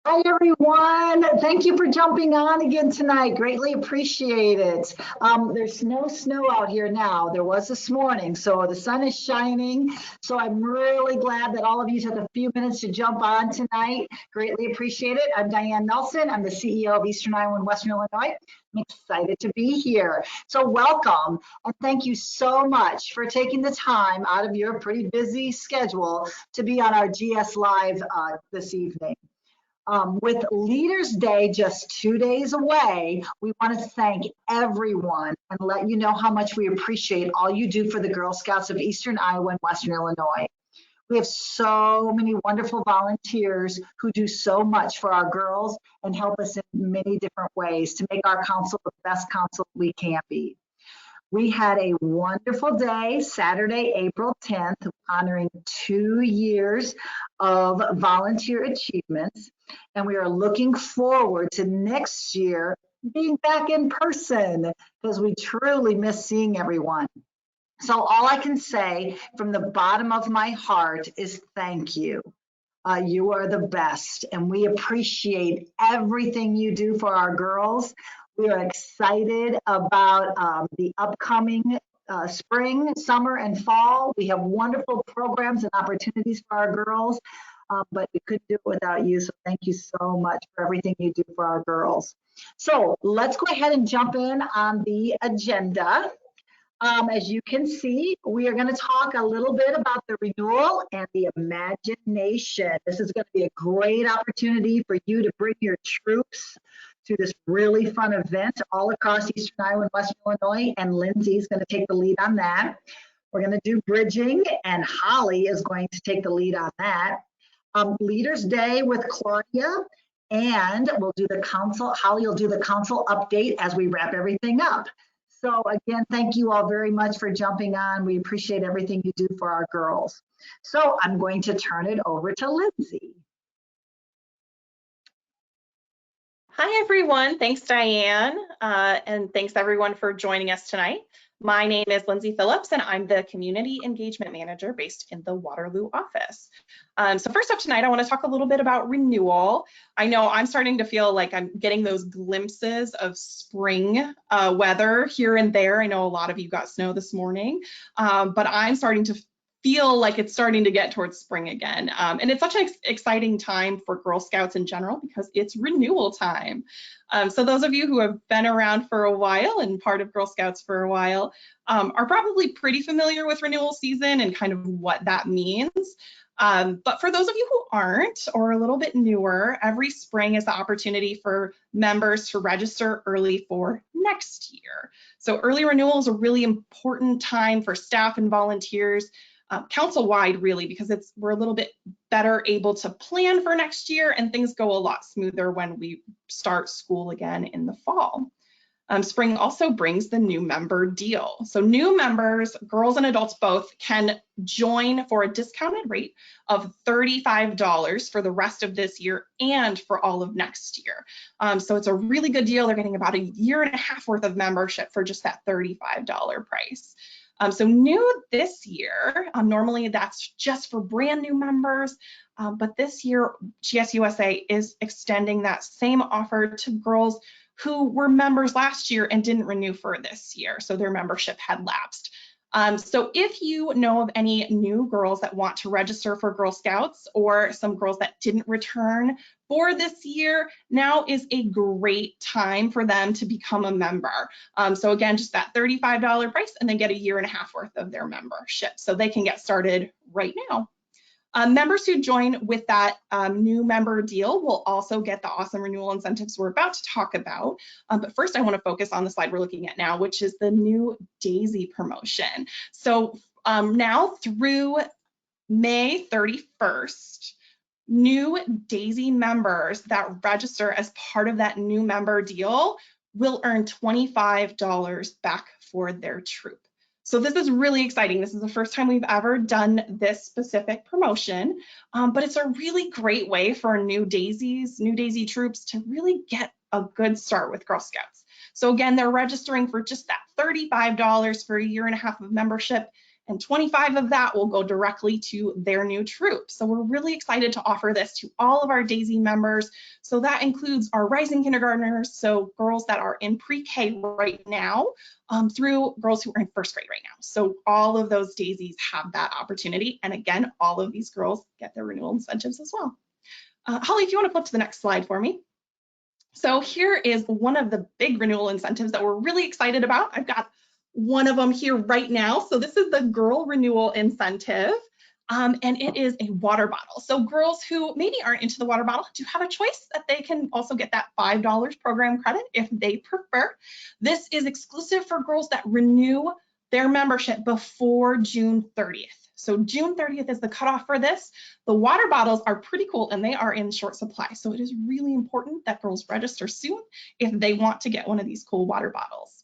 Hi, everyone. Thank you for jumping on again tonight. Greatly appreciate it. There's no snow out here now. There was this morning, so the sun is shining. So I'm really glad that all of you took a few minutes to jump on tonight. Greatly appreciate it. I'm Diane Nelson. I'm the CEO of Eastern Iowa and Western Illinois. I'm excited to be here. So welcome, and thank you so much for taking the time out of your pretty busy schedule to be on our gsLive this evening. With Leaders Day just 2 days away, we want to thank everyone and let you know how much we appreciate all you do for the Girl Scouts of Eastern Iowa and Western Illinois. We have so many wonderful volunteers who do so much for our girls and help us in many different ways to make our council the best council we can be. We had a wonderful day, Saturday, April 10th, honoring 2 years of volunteer achievements. And we are looking forward to next year being back in person because we truly miss seeing everyone. So all I can say from the bottom of my heart is thank you. You are the best, and we appreciate everything you do for our girls. We are excited about the upcoming spring, summer, and fall. We have wonderful programs and opportunities for our girls, but we couldn't do it without you. So thank you so much for everything you do for our girls. So let's go ahead and jump in on the agenda. As you can see, we are going to talk a little bit about the renewal and the imagination. This is going to be a great opportunity for you to bring your troops to this really fun event all across Eastern Iowa and Western Illinois, and Lindsay is going to take the lead on that. We're going to do bridging, and Holly is going to take the lead on that. Leaders Day with Claudia, and we'll do the council. Holly will do the council update as we wrap everything up. So again, thank you all very much for jumping on. We appreciate everything you do for our girls. So I'm going to turn it over to Lindsay. Hi, everyone. Thanks, Diane. And thanks, everyone, for joining us tonight. My name is Lindsay Phillips, and I'm the Community Engagement Manager based in the Waterloo office. So first up tonight, I want to talk a little bit about renewal. I know I'm starting to feel like I'm getting those glimpses of spring weather here and there. I know a lot of you got snow this morning, but I'm starting to feel like it's starting to get towards spring again. And it's such an exciting time for Girl Scouts in general because it's renewal time. So those of you who have been around for a while and part of Girl Scouts for a while are probably pretty familiar with renewal season and kind of what that means. But for those of you who aren't or a little bit newer, every spring is the opportunity for members to register early for next year. So early renewal is a really important time for staff and volunteers, council-wide really, because we're a little bit better able to plan for next year and things go a lot smoother when we start school again in the fall. Spring also brings the new member deal. So new members, girls and adults both, can join for a discounted rate of $35 for the rest of this year and for all of next year. So it's a really good deal. They're getting about a year and a half worth of membership for just that $35 price. So new this year, normally that's just for brand new members, but this year GSUSA is extending that same offer to girls who were members last year and didn't renew for this year, so their membership had lapsed. So if you know of any new girls that want to register for Girl Scouts or some girls that didn't return for this year, now is a great time for them to become a member. So again, just that $35 price and then get a year and a half worth of their membership so they can get started right now. Members who join with that new member deal will also get the awesome renewal incentives we're about to talk about. But first, I want to focus on the slide we're looking at now, which is the new Daisy promotion. So now through May 31st, new Daisy members that register as part of that new member deal will earn $25 back for their troop. So this is really exciting. This is the first time we've ever done this specific promotion, but it's a really great way for new Daisy troops to really get a good start with Girl Scouts. So again, they're registering for just that $35 for a year and a half of membership, and 25 of that will go directly to their new troop. So we're really excited to offer this to all of our DAISY members. So that includes our rising kindergartners, so girls that are in pre-K right now, through girls who are in first grade right now. So all of those DAISYs have that opportunity. And again, all of these girls get their renewal incentives as well. Holly, if you want to flip to the next slide for me. So here is one of the big renewal incentives that we're really excited about. I've got one of them here right now. So this is the girl renewal incentive, and it is a water bottle. So girls who maybe aren't into the water bottle do have a choice that they can also get that $5 program credit if they prefer. This is exclusive for girls that renew their membership before June 30th. So June 30th is the cutoff for this. The water bottles are pretty cool and they are in short supply. So it is really important that girls register soon if they want to get one of these cool water bottles.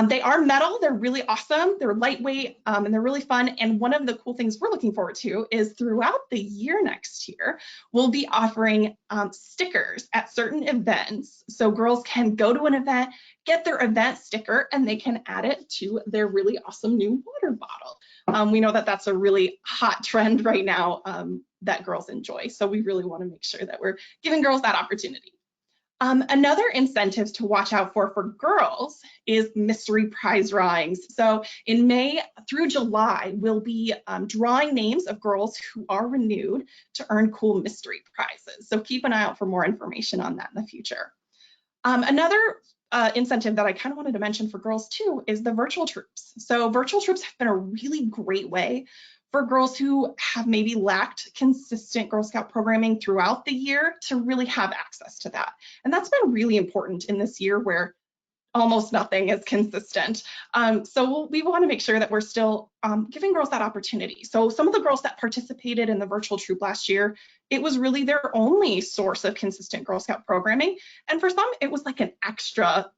They are metal, they're really awesome, they're lightweight, and they're really fun. And one of the cool things we're looking forward to is throughout the year next year, we'll be offering stickers at certain events. So girls can go to an event, get their event sticker, and they can add it to their really awesome new water bottle. We know that that's a really hot trend right now that girls enjoy. So we really want to make sure that we're giving girls that opportunity. Another incentive to watch out for girls is mystery prize drawings. So in May through July, we'll be drawing names of girls who are renewed to earn cool mystery prizes. So keep an eye out for more information on that in the future. Another incentive that I kind of wanted to mention for girls too is the virtual troops. So virtual troops have been a really great way for girls who have maybe lacked consistent Girl Scout programming throughout the year to really have access to that. And that's been really important in this year where almost nothing is consistent. So we want to make sure that we're still giving girls that opportunity. So some of the girls that participated in the virtual troop last year, it was really their only source of consistent Girl Scout programming. And for some, it was like an extra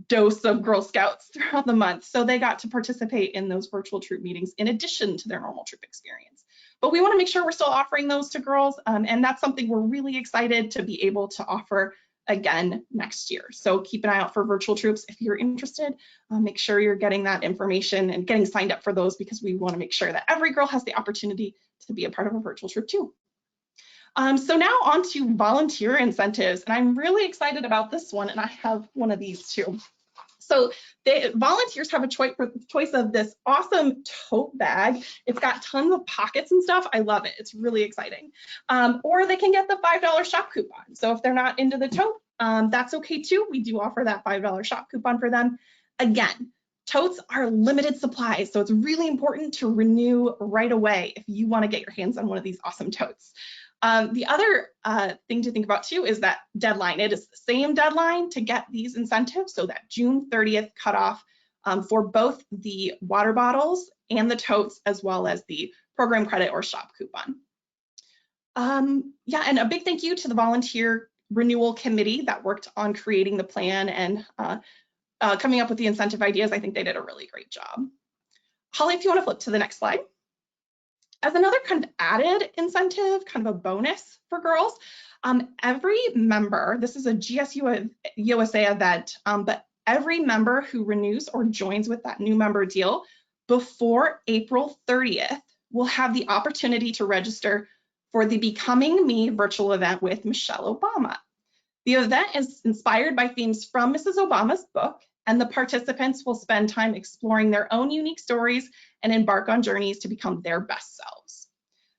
dose of Girl Scouts throughout the month. So they got to participate in those virtual troop meetings in addition to their normal troop experience. But we want to make sure we're still offering those to girls. And that's something we're really excited to be able to offer again next year. So keep an eye out for virtual troops if you're interested. Make sure you're getting that information and getting signed up for those because we want to make sure that every girl has the opportunity to be a part of a virtual troop too. So now on to volunteer incentives, and I'm really excited about this one, and I have one of these too. So the volunteers have a choice of this awesome tote bag. It's got tons of pockets and stuff. I love it. It's really exciting. Or they can get the $5 shop coupon. So if they're not into the tote, that's okay too. We do offer that $5 shop coupon for them. Again, totes are limited supplies, so it's really important to renew right away if you want to get your hands on one of these awesome totes. The other thing to think about too is that deadline. It is the same deadline to get these incentives, so that June 30th cutoff for both the water bottles and the totes, as well as the program credit or shop coupon. Yeah, and a big thank you to the volunteer renewal committee that worked on creating the plan and coming up with the incentive ideas. I think they did a really great job. Holly, if you want to flip to the next slide. As another kind of added incentive, kind of a bonus for girls, every member, this is a GSUSA event, but every member who renews or joins with that new member deal before April 30th will have the opportunity to register for the Becoming Me virtual event with Michelle Obama. The event is inspired by themes from Mrs. Obama's book, and the participants will spend time exploring their own unique stories and embark on journeys to become their best selves.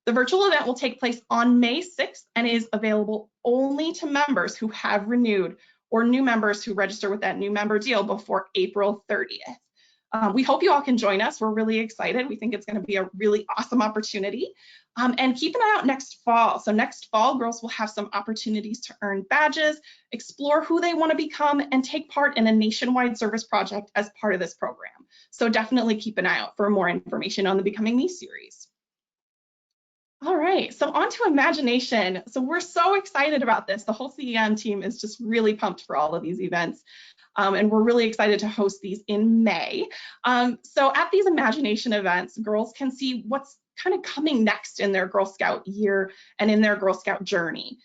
The virtual event will take place on May 6th and is available only to members who have renewed or new members who register with that new member deal before April 30th. We hope you all can join us. We're really excited. We think it's going to be a really awesome opportunity. And keep an eye out next fall. So next fall, girls will have some opportunities to earn badges, explore who they want to become, and take part in a nationwide service project as part of this program. So definitely keep an eye out for more information on the Becoming Me series. All right, so on to Imagination. So we're so excited about this. The whole CEM team is just really pumped for all of these events. And we're really excited to host these in May. So at these Imagination events, girls can see what's kind of coming next in their Girl Scout year and in their Girl Scout journey.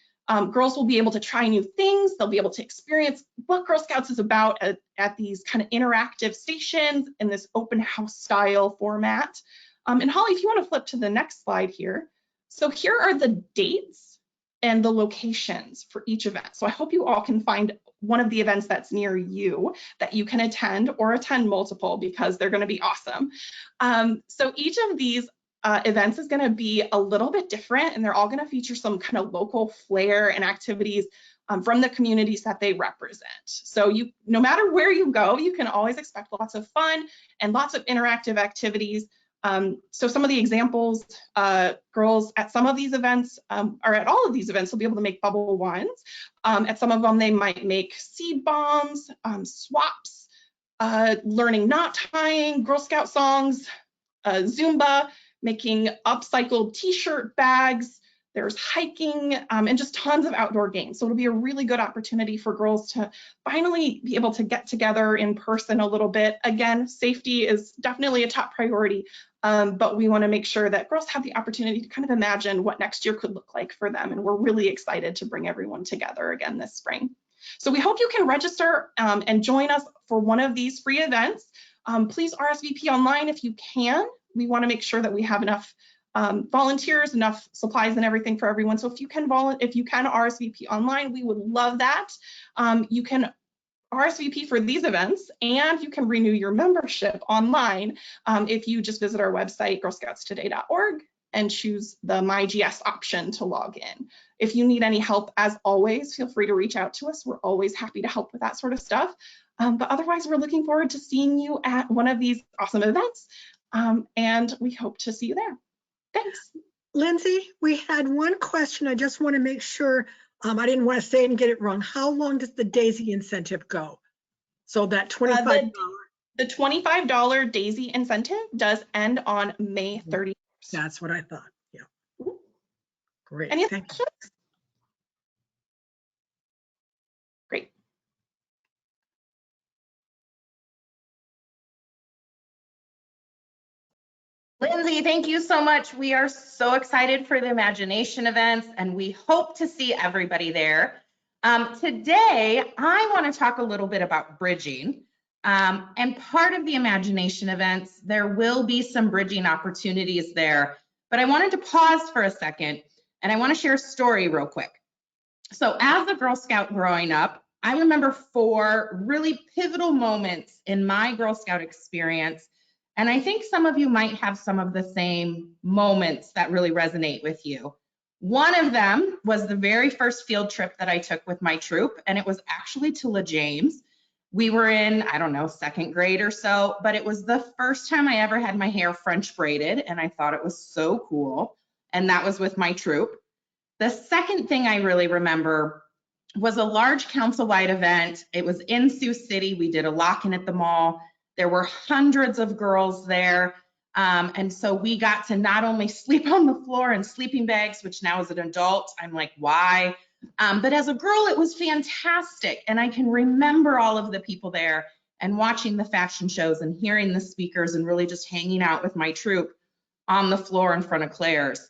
Girls will be able to try new things. They'll be able to experience what Girl Scouts is about at these kind of interactive stations in this open house style format. And Holly, if you want to flip to the next slide here. So here are the dates and the locations for each event. So I hope you all can find one of the events that's near you that you can attend, or attend multiple, because they're going to be awesome. So each of these events is going to be a little bit different, and they're all going to feature some kind of local flair and activities from the communities that they represent. So no matter where you go, you can always expect lots of fun and lots of interactive activities. So some of the examples, girls at some of these events, or at all of these events, will be able to make bubble wands. At some of them, they might make seed bombs, swaps, learning knot tying, Girl Scout songs, Zumba, making upcycled t-shirt bags. There's hiking, and just tons of outdoor games. So it'll be a really good opportunity for girls to finally be able to get together in person a little bit. Again, safety is definitely a top priority, but we want to make sure that girls have the opportunity to kind of imagine what next year could look like for them. And we're really excited to bring everyone together again this spring. So we hope you can register and join us for one of these free events. Please RSVP online if you can. We want to make sure that we have enough volunteers, enough supplies and everything for everyone. So if you can RSVP online, we would love that. You can RSVP for these events, and you can renew your membership online if you just visit our website, girlscoutstoday.org, and choose the My GS option to log in. If you need any help, as always, feel free to reach out to us. We're always happy to help with that sort of stuff. But otherwise, we're looking forward to seeing you at one of these awesome events, and we hope to see you there. Thanks. Lindsay, we had one question. I just want to make sure, I didn't want to say it and get it wrong. How long does the DAISY incentive go? So that $25. The $25 DAISY incentive does end on May 30th. That's what I thought. Yeah. Great. Any Thank questions? Great. Lindsay, thank you so much. We are so excited for the Imagination events, and we hope to see everybody there. Today, I want to talk a little bit about bridging. And part of the Imagination events, there will be some bridging opportunities there. But I wanted to pause for a second, and I want to share a story real quick. So as a Girl Scout growing up, I remember 4 really pivotal moments in my Girl Scout experience. And I think some of you might have some of the same moments that really resonate with you. One of them was the very first field trip that I took with my troop, and it was actually to La James. We were in, I don't know, 2nd grade or so, but it was the first time I ever had my hair French braided, and I thought it was so cool, and that was with my troop. The second thing I really remember was a large council-wide event. It was in Sioux City. We did a lock-in at the mall. There were hundreds of girls there. And so we got to not only sleep on the floor in sleeping bags, which now as an adult, I'm like, why? But as a girl, it was fantastic. And I can remember all of the people there and watching the fashion shows and hearing the speakers and really just hanging out with my troop on the floor in front of Claire's.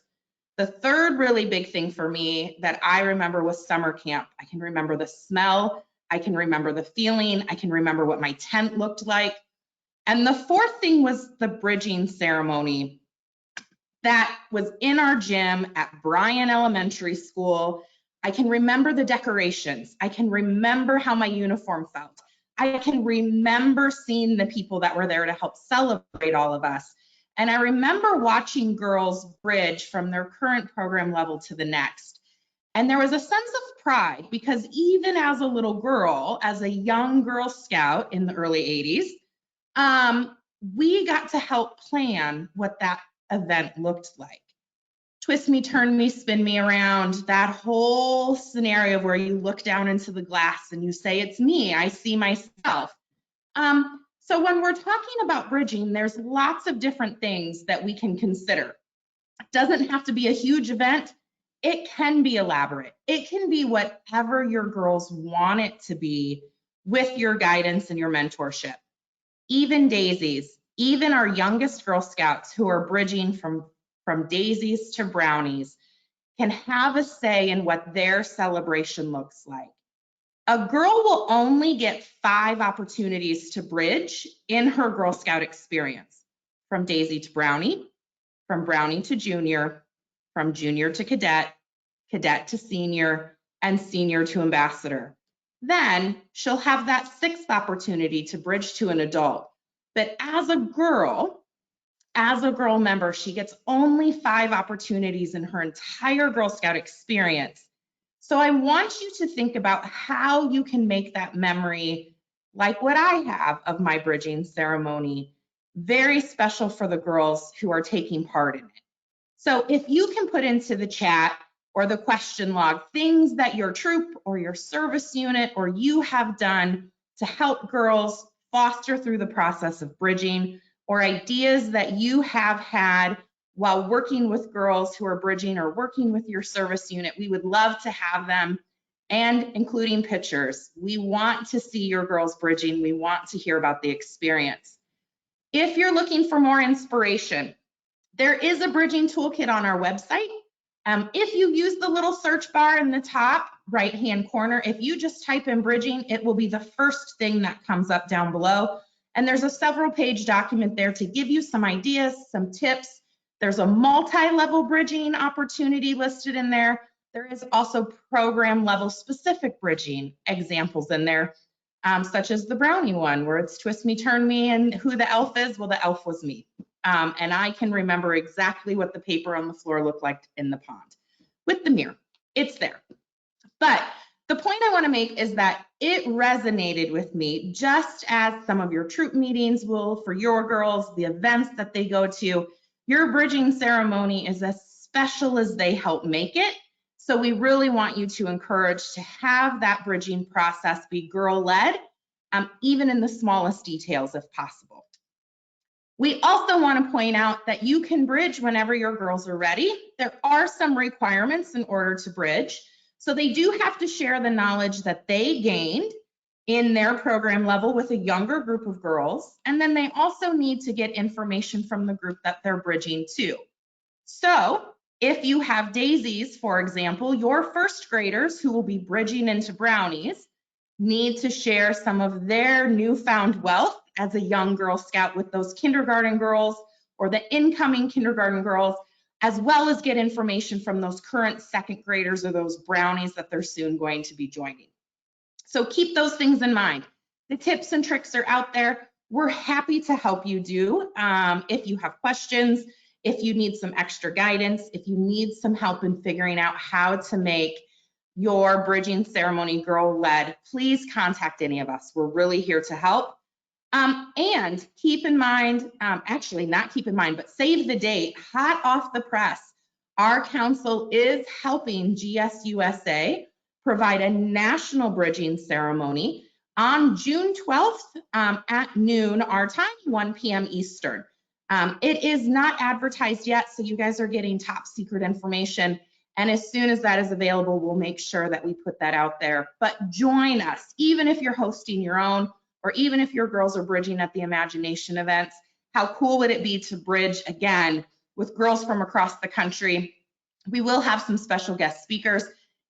The third really big thing for me that I remember was summer camp. I can remember the smell. I can remember the feeling. I can remember what my tent looked like. And the fourth thing was the bridging ceremony that was in our gym at Bryan Elementary School. I can remember the decorations. I can remember how my uniform felt. I can remember seeing the people that were there to help celebrate all of us. And I remember watching girls bridge from their current program level to the next. And there was a sense of pride because even as a little girl, as a young Girl Scout in the early 80s, we got to help plan what that event looked like. Twist me, turn me, spin me around, that whole scenario where you look down into the glass and you say, it's me, I see myself. So when we're talking about bridging, there's lots of different things that we can consider. It doesn't have to be a huge event. It can be elaborate. It can be whatever your girls want it to be with your guidance and your mentorship. Even daisies, even our youngest Girl Scouts who are bridging from daisies to brownies can have a say in what their celebration looks like. A girl will only get 5 opportunities to bridge in her Girl Scout experience, from daisy to brownie, from Brownie to junior, from junior to cadet, cadet to senior, and senior to ambassador. Then she'll have that 6th opportunity to bridge to an adult. But as a girl member, she gets only 5 opportunities in her entire Girl Scout experience. So I want you to think about how you can make that memory, like what I have of my bridging ceremony, very special for the girls who are taking part in it. So if you can put into the chat or the question log things that your troop or your service unit or you have done to help girls foster through the process of bridging, or ideas that you have had while working with girls who are bridging or working with your service unit, we would love to have them, and including pictures. We want to see your girls bridging. We want to hear about the experience. If you're looking for more inspiration, there is a bridging toolkit on our website. If you use the little search bar in the top right-hand corner, if you just type in bridging, it will be the first thing that comes up down below. And there's a several-page document there to give you some ideas, some tips. There's a multi-level bridging opportunity listed in there. There is also program-level specific bridging examples in there, such as the Brownie one, where it's twist me, turn me, and who the elf is. Well, the elf was me. And I can remember exactly what the paper on the floor looked like in the pond with the mirror. It's there. But the point I want to make is that it resonated with me, just as some of your troop meetings will for your girls, the events that they go to. Your bridging ceremony is as special as they help make it. So we really want you to encourage to have that bridging process be girl-led, even in the smallest details if possible. We also want to point out that you can bridge whenever your girls are ready. There are some requirements in order to bridge. So they do have to share the knowledge that they gained in their program level with a younger group of girls. And then they also need to get information from the group that they're bridging to. So if you have daisies, for example, your 1st graders who will be bridging into brownies need to share some of their newfound wealth as a young Girl Scout with those kindergarten girls or the incoming kindergarten girls, as well as get information from those current 2nd graders or those brownies that they're soon going to be joining. So keep those things in mind. The tips and tricks are out there. We're happy to help you do. If you have questions, if you need some extra guidance, if you need some help in figuring out how to make your bridging ceremony girl-led, please contact any of us. We're really here to help. And keep in mind, actually not keep in mind, but save the date, hot off the press. Our council is helping GSUSA provide a national bridging ceremony on June 12th at noon, our time, 1 p.m. Eastern. It is not advertised yet, so you guys are getting top secret information. And as soon as that is available, we'll make sure that we put that out there. But join us, even if you're hosting your own, or even if your girls are bridging at the Imagination events. How cool would it be to bridge again with girls from across the country? We will have some special guest speakers,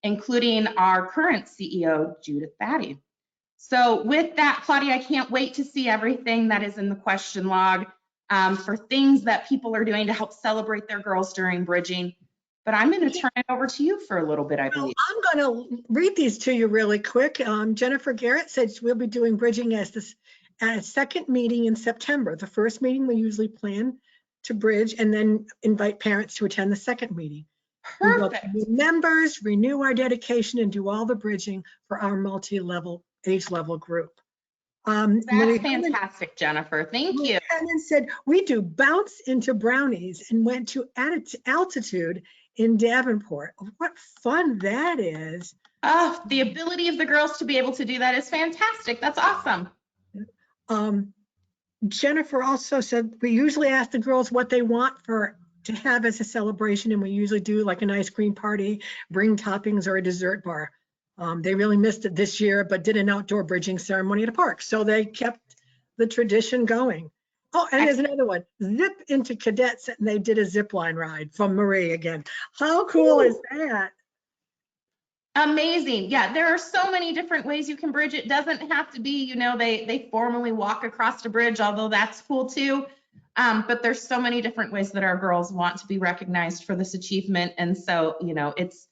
including our current CEO, Judith Batty. So with that, Claudia, I can't wait to see everything that is in the question log for things that people are doing to help celebrate their girls during bridging. But I'm going to turn it over to you for a little bit, I believe. I'm going to read these to you really quick. Jennifer Garrett said we'll be doing bridging as a 2nd meeting in September. The 1st meeting we usually plan to bridge and then invite parents to attend the 2nd meeting. Perfect. We'll members, renew our dedication, and do all the bridging for our multi-level age level group. That's fantastic, Jennifer. Thank you. And said we do bounce into brownies and went to altitude in Davenport. What fun that is. Oh, the ability of the girls to be able to do that is fantastic. That's awesome. Jennifer also said we usually ask the girls what they want to have as a celebration, and we usually do like an ice cream party, bring toppings, or a dessert bar. They really missed it this year, but did an outdoor bridging ceremony at a park. So they kept the tradition going. Oh, and there's another one, zip into cadets, and they did a zip line ride from Marie again. How cool is that? Amazing. Yeah, there are so many different ways you can bridge. It doesn't have to be, they formally walk across a bridge, although that's cool too. But there's so many different ways that our girls want to be recognized for this achievement. And so, you know, it's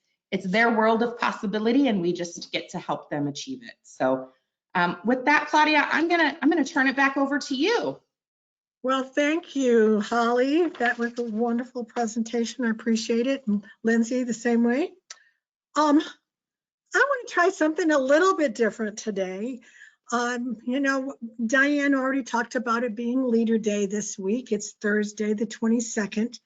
their world of possibility, and we just get to help them achieve it. So with that, Claudia, I'm gonna turn it back over to you. Well, thank you, Holly. That was a wonderful presentation. I appreciate it. And Lindsay, the same way. I want to try something a little bit different today. You know, Diane already talked about it being Leader Day this week. It's Thursday, the 22nd.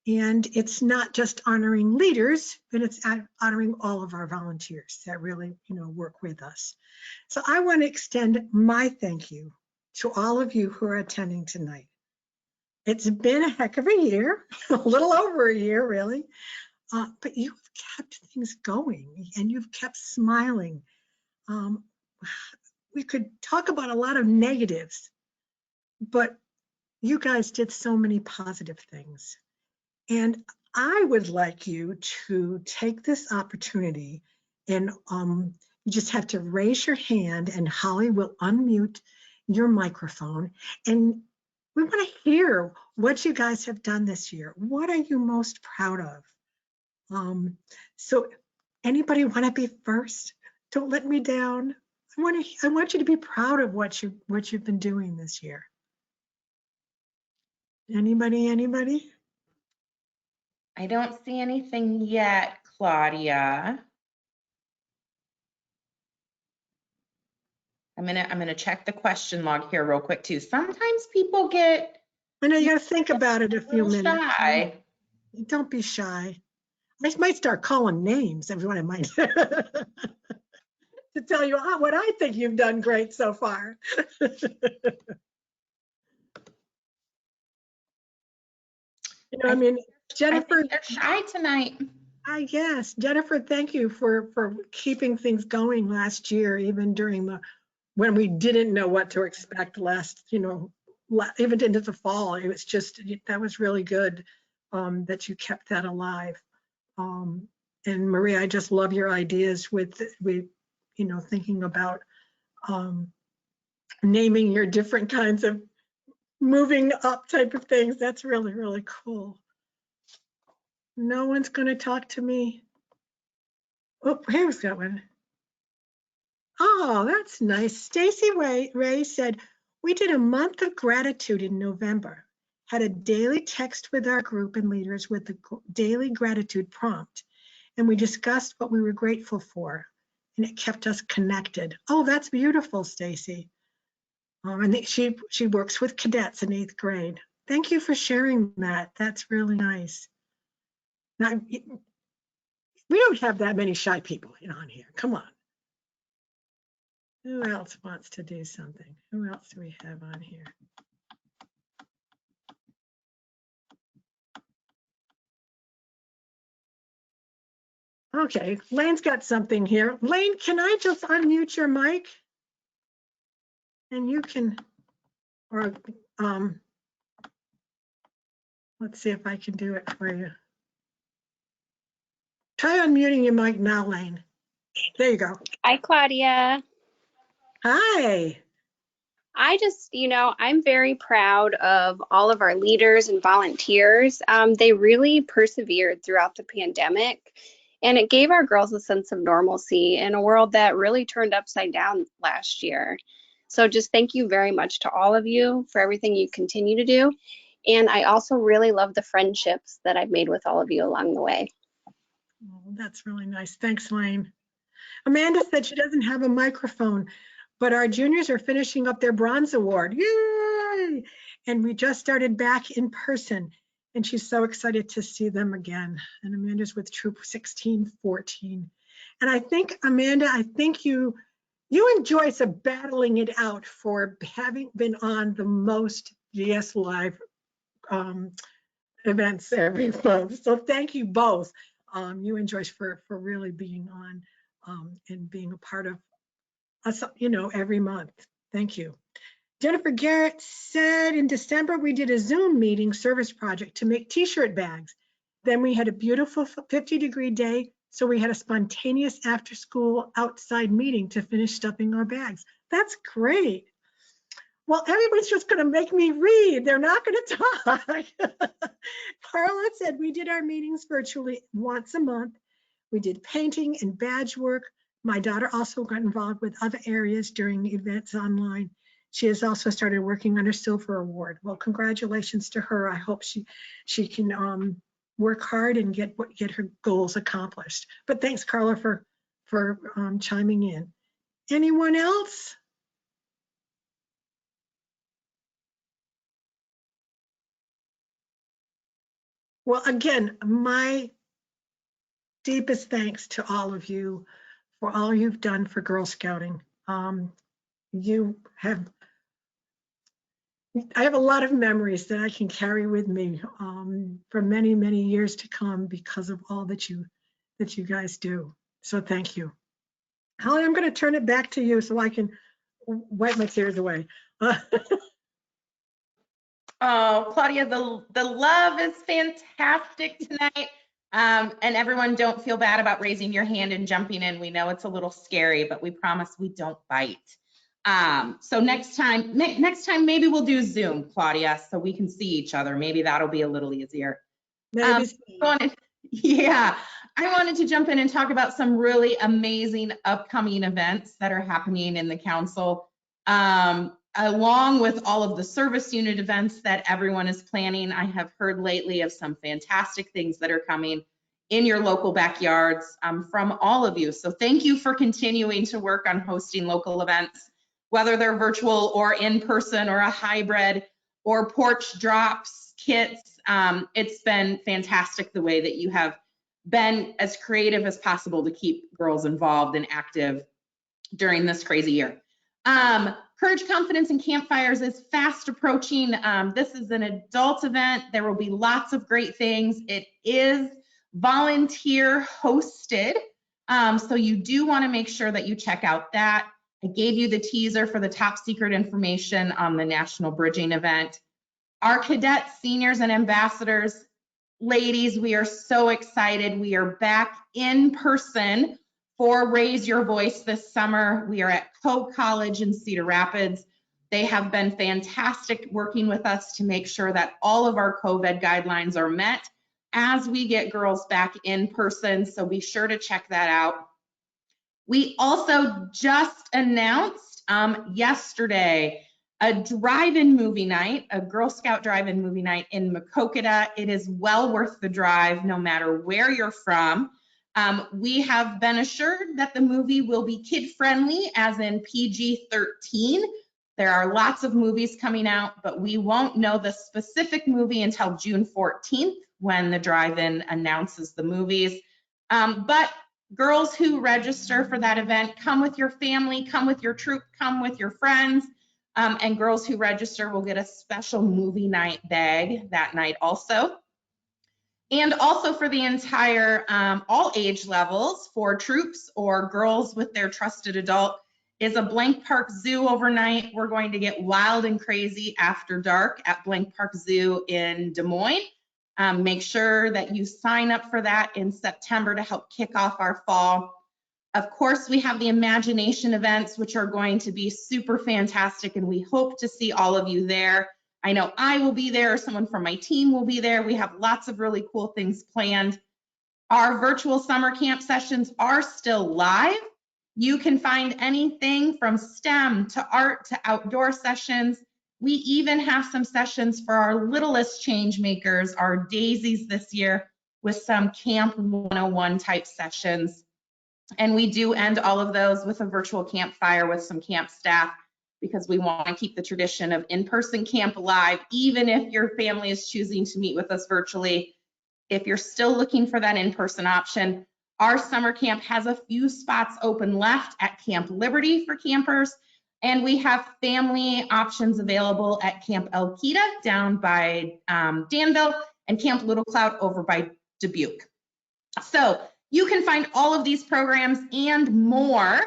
And it's not just honoring leaders, but it's honoring all of our volunteers that really, you know, work with us. So I want to extend my thank you to all of you who are attending tonight. It's been a heck of a year, a little over a year, really. But you've kept things going and you've kept smiling. We could talk about a lot of negatives, but you guys did so many positive things. And I would like you to take this opportunity and you just have to raise your hand and Holly will unmute your microphone. And we want to hear what you guys have done this year. What are you most proud of? So anybody want to be first? Don't let me down. I want you to be proud of what you've been doing this year. Anybody? I don't see anything yet, Claudia. I'm gonna check the question log here real quick too. Sometimes people get I know you got to think about it a few minutes. shy. Don't be shy. I might start calling names, everyone. I might to tell you what I think you've done great so far. You know, I mean, Jennifer, I think they're shy tonight. I guess. Jennifer, thank you for keeping things going last year, even during when we didn't know what to expect last, you know, even into the fall. It was just, that was really good that you kept that alive. And Maria, I just love your ideas with you know, thinking about naming your different kinds of moving up type of things. That's really, really cool. No one's going to talk to me. Oh, here's that one. Oh, that's nice. Stacy Ray said, we did a month of gratitude in November, had a daily text with our group and leaders with the daily gratitude prompt, and we discussed what we were grateful for, and it kept us connected. Oh, that's beautiful, Stacy. And she works with cadets in 8th grade. Thank you for sharing that. That's really nice. Now, we don't have that many shy people on here. Come on. Who else wants to do something? Who else do we have on here? Okay, Lane's got something here. Lane, can I just unmute your mic? And you can, or let's see if I can do it for you. Try unmuting your mic now, Lane. There you go. Hi, Claudia. Hi. I just, I'm very proud of all of our leaders and volunteers. They really persevered throughout the pandemic, and it gave our girls a sense of normalcy in a world that really turned upside down last year. So just thank you very much to all of you for everything you continue to do. And I also really love the friendships that I've made with all of you along the way. Oh, that's really nice. Thanks, Lane. Amanda said she doesn't have a microphone, but our juniors are finishing up their bronze award. Yay! And we just started back in person, and she's so excited to see them again. And Amanda's with Troop 1614. And I think, Amanda, you and Joyce are battling it out for having been on the most gsLive events every month. So thank you both, you and Joyce, for really being on and being a part of us, every month. Thank you. Jennifer Garrett said in December, we did a Zoom meeting service project to make t-shirt bags. Then we had a beautiful 50-degree day, so we had a spontaneous after-school outside meeting to finish stuffing our bags. That's great. Well, everyone's just going to make me read. They're not going to talk. Carla said we did our meetings virtually once a month. We did painting and badge work. My daughter also got involved with other areas during events online. She has also started working on her silver award. Well, congratulations to her. I hope she can work hard and get her goals accomplished. But thanks, Carla, for chiming in. Anyone else? Well, again, my deepest thanks to all of you for all you've done for Girl Scouting. I have a lot of memories that I can carry with me for many, many years to come because of all that you guys do. So thank you. Holly, I'm going to turn it back to you so I can wipe my tears away. Oh, Claudia, the love is fantastic tonight. And everyone, don't feel bad about raising your hand and jumping in. We know it's a little scary, but we promise we don't bite. So next time maybe we'll do Zoom, Claudia, so we can see each other. Maybe that'll be a little easier. I wanted to jump in and talk about some really amazing upcoming events that are happening in the council. Along with all of the service unit events that everyone is planning, I have heard lately of some fantastic things that are coming in your local backyards from all of you. So thank you for continuing to work on hosting local events, whether they're virtual or in person or a hybrid or porch drops, kits. It's been fantastic the way that you have been as creative as possible to keep girls involved and active during this crazy year. Courage, Confidence, and Campfires is fast approaching. This is an adult event. There will be lots of great things. It is volunteer hosted. So you do want to make sure that you check out that. I gave you the teaser for the top secret information on the National Bridging event. Our cadets, seniors, and ambassadors, ladies, we are so excited. We are back in person for Raise Your Voice this summer. We are at Coe College in Cedar Rapids. They have been fantastic working with us to make sure that all of our COVID guidelines are met as we get girls back in person. So be sure to check that out. We also just announced yesterday a drive-in movie night, a Girl Scout drive-in movie night in Maquoketa. It is well worth the drive, no matter where you're from. We have been assured that the movie will be kid-friendly, as in PG-13. There are lots of movies coming out, but we won't know the specific movie until June 14th when the drive-in announces the movies. But girls who register for that event, come with your family, come with your troop, come with your friends. And girls who register will get a special movie night bag that night also. And also for the entire, all age levels, for troops or girls with their trusted adult, is a Blank Park Zoo overnight. We're going to get wild and crazy after dark at Blank Park Zoo in Des Moines. Make sure that you sign up for that in September to help kick off our fall. Of course, we have the imagination events, which are going to be super fantastic, and we hope to see all of you there. I know I will be there, someone from my team will be there. We have lots of really cool things planned. Our virtual summer camp sessions are still live. You can find anything from STEM to art to outdoor sessions. We even have some sessions for our littlest change makers, our daisies this year, with some Camp 101 type sessions. And we do end all of those with a virtual campfire with some camp staff, because we want to keep the tradition of in-person camp alive, even if your family is choosing to meet with us virtually. If you're still looking for that in-person option, our summer camp has a few spots open left at Camp Liberty for campers, and we have family options available at Camp Elkita down by Danville and Camp Little Cloud over by Dubuque. So you can find all of these programs and more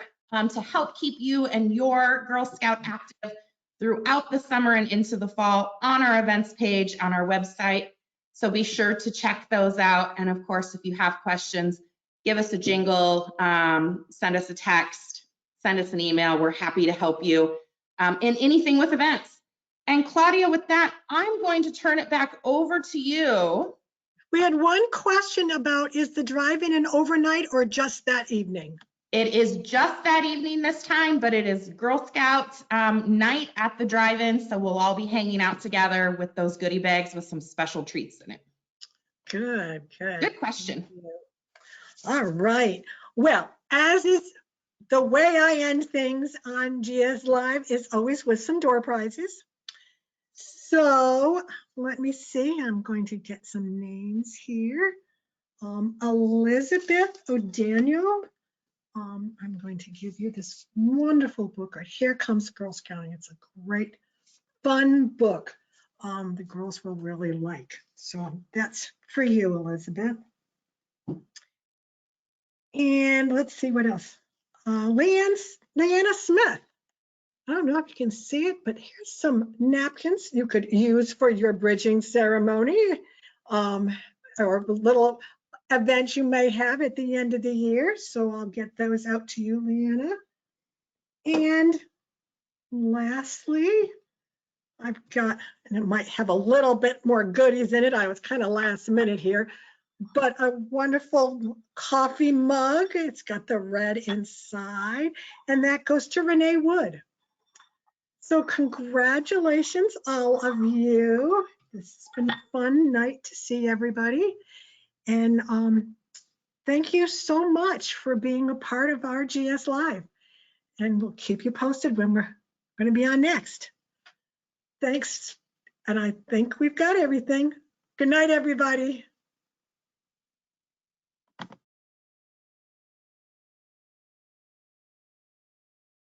to help keep you and your Girl Scout active throughout the summer and into the fall on our events page on our website. So be sure to check those out. And of course, if you have questions, give us a jingle, send us a text, send us an email. We're happy to help you in anything with events. And Claudia, with that, I'm going to turn it back over to you. We had one question about, is the drive-in an overnight or just that evening? It is just that evening this time, but it is Girl Scouts night at the drive-in. So we'll all be hanging out together with those goodie bags with some special treats in it. Good, good. Good question. All right. Well, as is the way I end things on gsLive is always with some door prizes. So let me see. I'm going to get some names here. Elizabeth O'Daniel. I'm going to give you this wonderful book. Here Comes Girl Scouting. It's a great, fun book. The girls will really like. So that's for you, Elizabeth. And let's see what else. Leanna Smith. I don't know if you can see it, but here's some napkins you could use for your bridging ceremony, or little events you may have at the end of the year. So I'll get those out to you, Leanna. And lastly, I've got, and it might have a little bit more goodies in it. I was kind of last minute here, but a wonderful coffee mug. It's got the red inside, and that goes to Renee Wood. So congratulations, all of you. This has been a fun night to see everybody. And thank you so much for being a part of our gsLive. And we'll keep you posted when we're going to be on next. Thanks. And I think we've got everything. Good night, everybody.